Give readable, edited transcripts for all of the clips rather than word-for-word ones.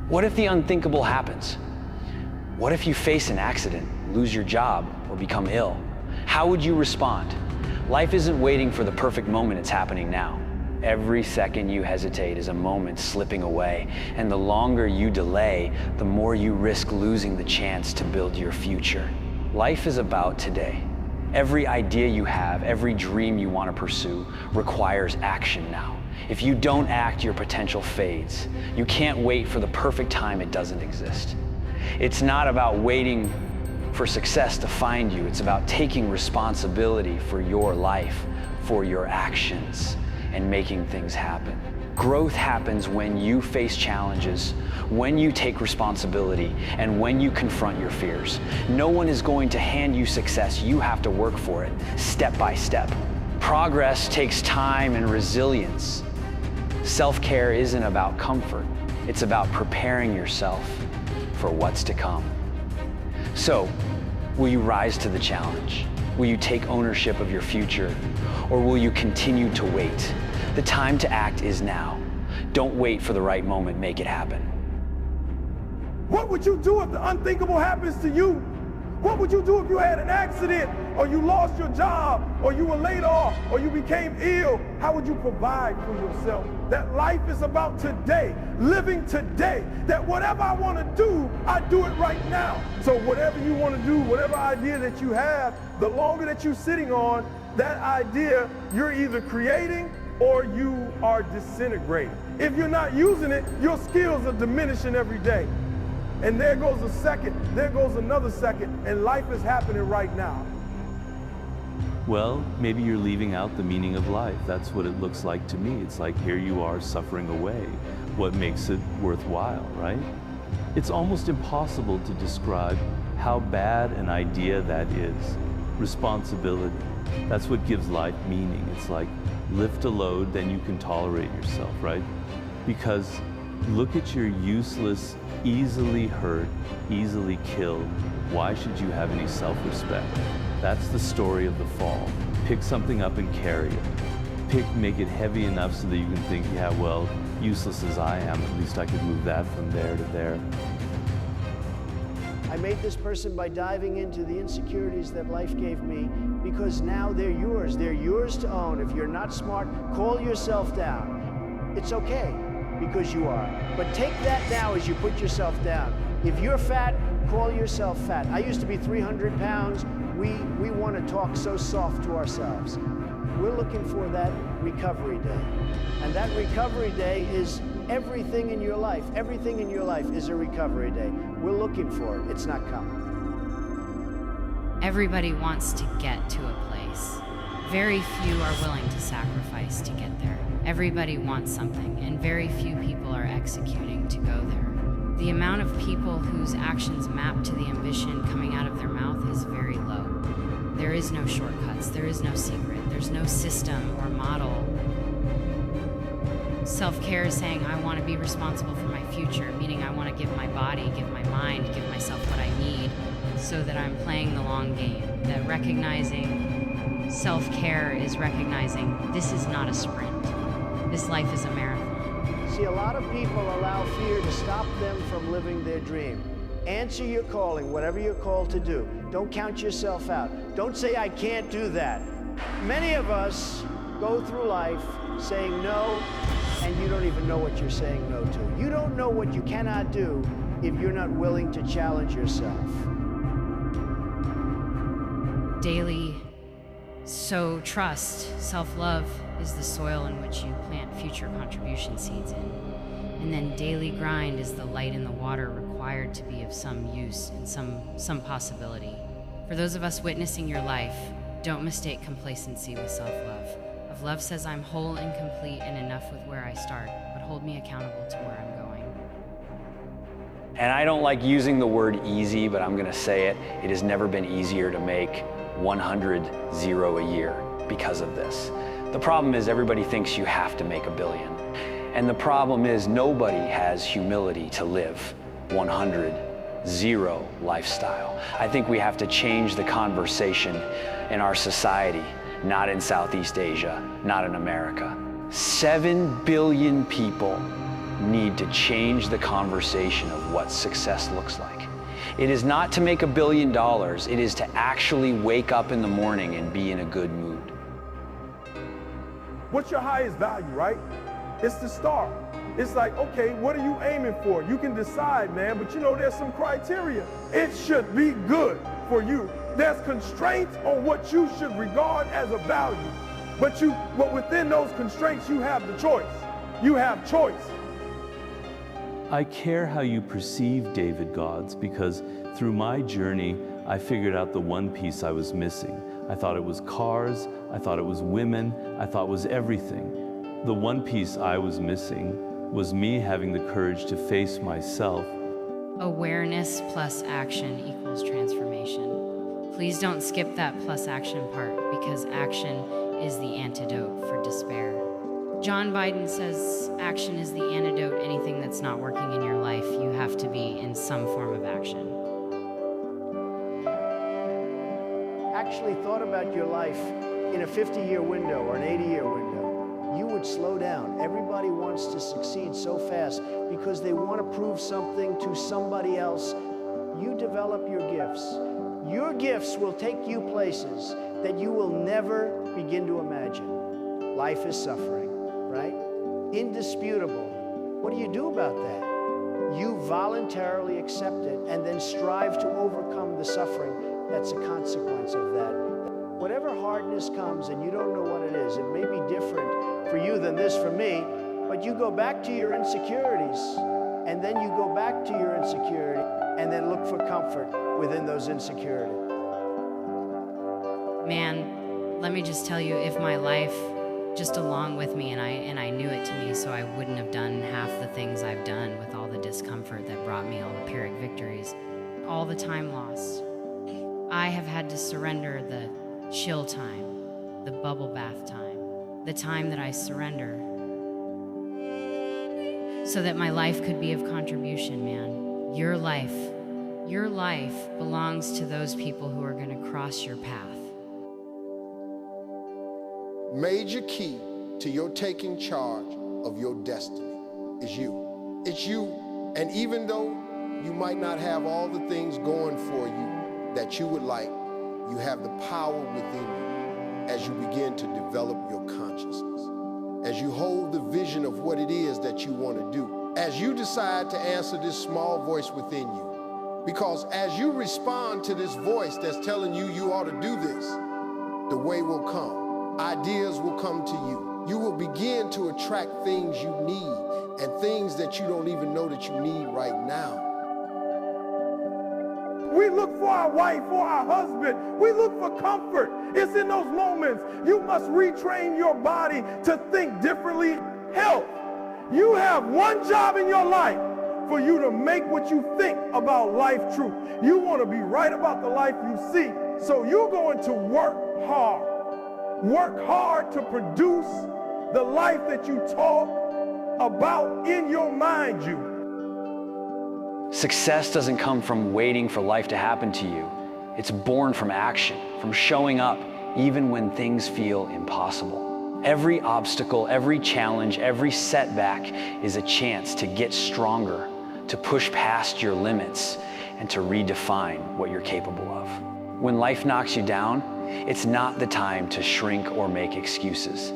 What if the unthinkable happens? What if you face an accident, lose your job, or become ill? How would you respond? Life isn't waiting for the perfect moment, it's happening now. Every second you hesitate is a moment slipping away, and the longer you delay, the more you risk losing the chance to build your future. Life is about today. Every idea you have, every dream you want to pursue requires action now. If you don't act, your potential fades. You can't wait for the perfect time, it doesn't exist. It's not about waiting for success to find you. It's about taking responsibility for your life, for your actions, and making things happen. Growth happens when you face challenges, when you take responsibility, and when you confront your fears. No one is going to hand you success. You have to work for it, step by step. Progress takes time and resilience. Self-care isn't about comfort. It's about preparing yourself for what's to come. So, will you rise to the challenge? Will you take ownership of your future? Or will you continue to wait? The time to act is now. Don't wait for the right moment, make it happen. What would you do if the unthinkable happens to you? What would you do if you had an accident, or you lost your job, or you were laid off, or you became ill? How would you provide for yourself? That life is about today, living today. That whatever I want to do, I do it right now. So whatever you want to do, whatever idea that you have, the longer that you're sitting on that idea, you're either creating or you are disintegrating. If you're not using it, your skills are diminishing every day. And there goes a second, there goes another second, and life is happening right now. Well, maybe you're leaving out the meaning of life. That's what it looks like to me. It's like here you are suffering away. What makes it worthwhile, right? It's almost impossible to describe how bad an idea that is. Responsibility. That's what gives life meaning. It's like lift a load, then you can tolerate yourself, right? Because look at your useless, easily hurt, easily killed. Why should you have any self-respect? That's the story of the fall. Pick something up and carry it. Make it heavy enough so that you can think, yeah, well, useless as I am, at least I could move that from there to there. I made this person by diving into the insecurities that life gave me, because now they're yours. They're yours to own. If you're not smart, call yourself down. It's okay, because you are. But take that now as you put yourself down. If you're fat, call yourself fat. I used to be 300 pounds. We want to talk so soft to ourselves. We're looking for that recovery day. And that recovery day is everything in your life. Everything in your life is a recovery day. We're looking for it. It's not coming. Everybody wants to get to a place. Very few are willing to sacrifice to get there. Everybody wants something, and very few people are executing to go there. The amount of people whose actions map to the ambition coming out of their mouth is very low. There is no shortcuts, there is no secret, there's no system or model. Self-care is saying, I want to be responsible for my future, meaning I want to give my body, give my mind, give myself what I need, so that I'm playing the long game. That recognizing self-care is recognizing this is not a sprint. This life is a marathon. See, a lot of people allow fear to stop them from living their dream. Answer your calling, whatever you're called to do. Don't count yourself out. Don't say, I can't do that. Many of us go through life saying no, and you don't even know what you're saying no to. You don't know what you cannot do if you're not willing to challenge yourself. Daily, sow trust. Self-love is the soil in which you plant future contribution seeds in. And then daily grind is the light in the water required to be of some use and some possibility. For those of us witnessing your life, don't mistake complacency with self-love. If love says I'm whole and complete and enough with where I start, but hold me accountable to where I'm going. And I don't like using the word easy, but I'm gonna say it. It has never been easier to make 100 0 a year because of this. The problem is everybody thinks you have to make $1 billion. And the problem is nobody has humility to live 100 0 lifestyle. I think we have to change the conversation in our society, not in Southeast Asia, not in America. 7 billion people need to change the conversation of what success looks like. It is not to make $1 billion, it is to actually wake up in the morning and be in a good mood. What's your highest value, right? It's the start. It's like, okay, what are you aiming for? You can decide, man, but you know there's some criteria. It should be good for you. There's constraints on what you should regard as a value. But within those constraints, you have the choice. You have choice. I care how you perceive David gods because through my journey, I figured out the one piece I was missing. I thought it was cars, I thought it was women, I thought it was everything. The one piece I was missing was me having the courage to face myself. Awareness plus action equals transformation. Please don't skip that plus action part, because action is the antidote for despair. John Biden says action is the antidote. Anything that's not working in your life, you have to be in some form of action. Actually thought about your life in a 50-year window or an 80-year window, you would slow down. Everybody wants to succeed so fast because they want to prove something to somebody else. You develop your gifts. Your gifts will take you places that you will never begin to imagine. Life is suffering, right? Indisputable. What do you do about that? You voluntarily accept it and then strive to overcome the suffering that's a consequence of that. Whatever hardness comes and you don't know what it is, it may be different for you than this for me, but you go back to your insecurities, and then you go back to your insecurity, and then look for comfort within those insecurities. Man, let me just tell you, if my life just along with me, and I knew it to me, so I wouldn't have done half the things I've done with all the discomfort that brought me all the Pyrrhic victories, all the time lost. I have had to surrender the chill time, the bubble bath time, the time that I surrender, so that my life could be of contribution, man. Your life belongs to those people who are going to cross your path. Major key to your taking charge of your destiny is you. It's you. And even though you might not have all the things going for you that you would like, you have the power within you as you begin to develop your consciousness, as you hold the vision of what it is that you want to do, as you decide to answer this small voice within you. Because as you respond to this voice that's telling you you ought to do this, the way will come. Ideas will come to you. You will begin to attract things you need and things that you don't even know that you need right now. We look for our wife or our husband. We look for comfort. It's in those moments you must retrain your body to think differently. Health. You have one job in your life, for you to make what you think about life true. You want to be right about the life you see. So you're going to work hard. Work hard to produce the life that you talk about in your mind. Success doesn't come from waiting for life to happen to you. It's born from action, from showing up even when things feel impossible. Every obstacle, every challenge, every setback is a chance to get stronger, to push past your limits, and to redefine what you're capable of. When life knocks you down, it's not the time to shrink or make excuses.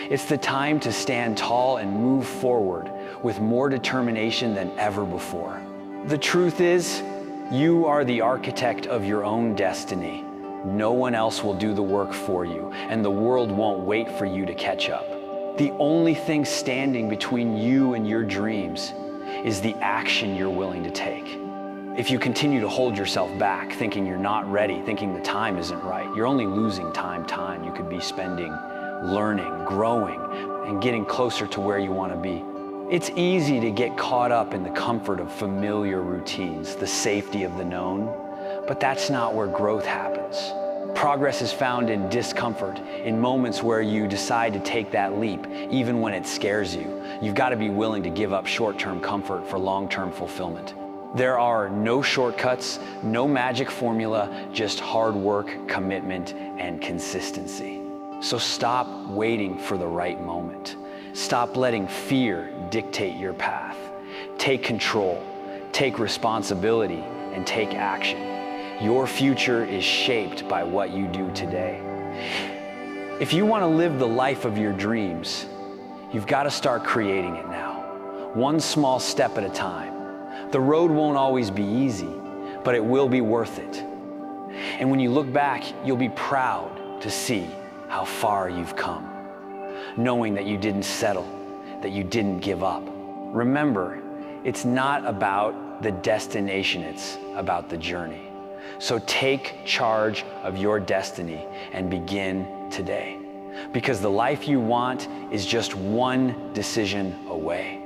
It's the time to stand tall and move forward with more determination than ever before. The truth is, you are the architect of your own destiny. No one else will do the work for you, and the world won't wait for you to catch up. The only thing standing between you and your dreams is the action you're willing to take. If you continue to hold yourself back, thinking you're not ready, thinking the time isn't right, you're only losing time you could be spending learning, growing, and getting closer to where you want to be. It's easy to get caught up in the comfort of familiar routines, the safety of the known, but that's not where growth happens. Progress is found in discomfort, in moments where you decide to take that leap, even when it scares you. You've got to be willing to give up short-term comfort for long-term fulfillment. There are no shortcuts, no magic formula, just hard work, commitment, and consistency. So stop waiting for the right moment. Stop letting fear dictate your path. Take control, take responsibility, and take action. Your future is shaped by what you do today. If you want to live the life of your dreams, you've got to start creating it now, one small step at a time. The road won't always be easy, but it will be worth it. And when you look back, you'll be proud to see how far you've come, knowing that you didn't settle, that you didn't give up. Remember, it's not about the destination, it's about the journey. So take charge of your destiny and begin today, because the life you want is just one decision away.